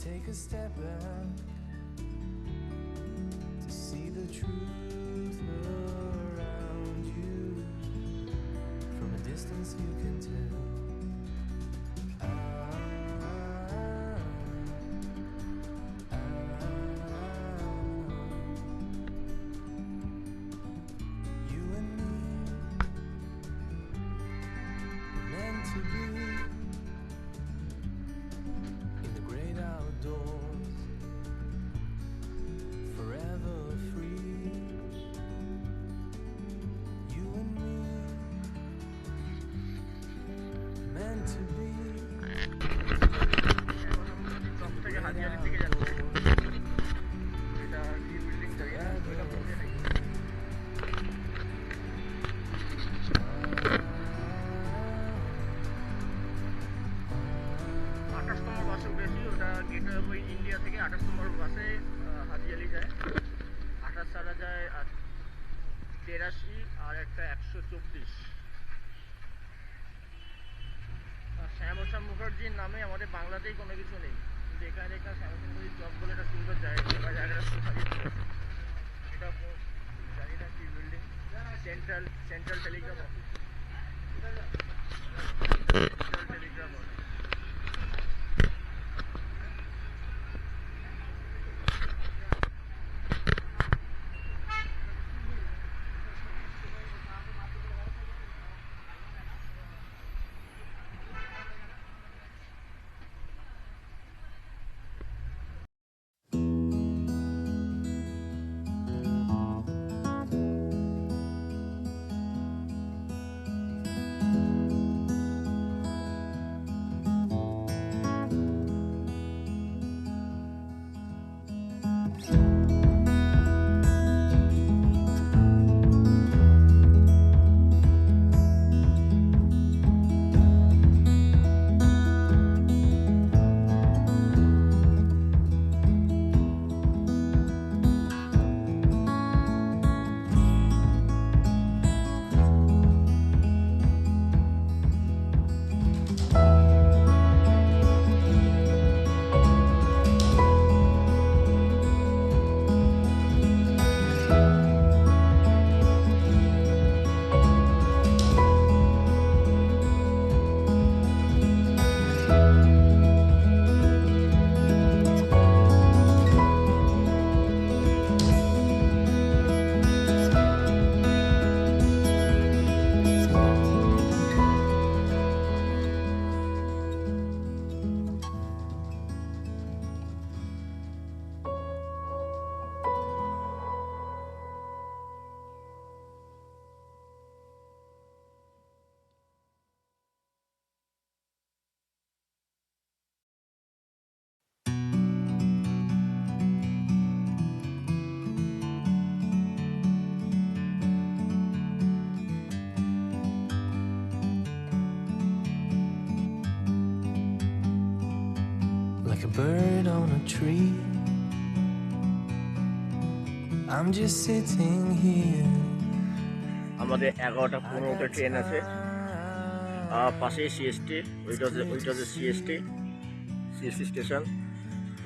take a step back to see the truth around you. From a distance you can tell. You and me meant to be in the great outdoors, forever free. You and me meant to be. Gateway India থেকে 28 নম্বর বাসে হাজিয়ালি যায়। 28 ছাড়া যায় 83 আর একটা 124। শ্যামসা মুখার্জির নামে আমাদের বাংলাতেই কোনো কিছু নেই, কিন্তু এখানে একটা শ্যামসা মুখার্জির চক বলে একটা সুন্দর জায়গা, জায়গাটা এটা জানি না কি building, central Telegram office. Telegram office Like a bird on a tree, I'm just sitting here. আমাদের 11:15 ট্রেন আছে, পাশেই সিএসটি, ওইটা হচ্ছে সিএসটি স্টেশন।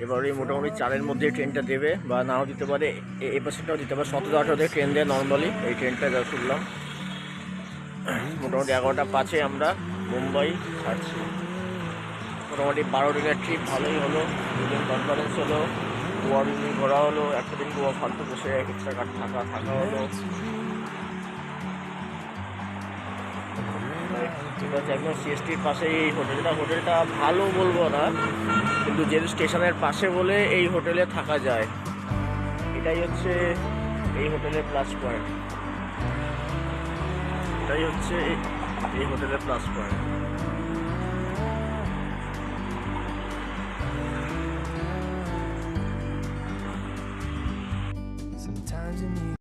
এবারে মোটামুটি 4-এর মধ্যে ট্রেনটা দেবে, বা নাও দিতে পারে, এই পাশেটাও দিতে পারে। 17-18 ট্রেন দেয় নর্মালি, এই ট্রেনটা যা শুনলাম। মোটামুটি 11:05 আমরা মুম্বাই ছাড়ছি। মোটামুটি 12 দিনের ট্রিপ ভালোই হলো। 2 দিন কনফারেন্স হলো, গোয়া ঘোরা হলো, একটা দিন গোয়া ফালতু বসে এক্সট্রা কাট থাকা হলো। একদম সিএসটির পাশে এই হোটেলটা ভালো বলবো না, কিন্তু যেহেতু স্টেশনের পাশে বলে এই হোটেলে থাকা যায়। এটাই হচ্ছে এই হোটেলের প্লাস পয়েন্ট। এই হোটেলের plus point. Sometimes you need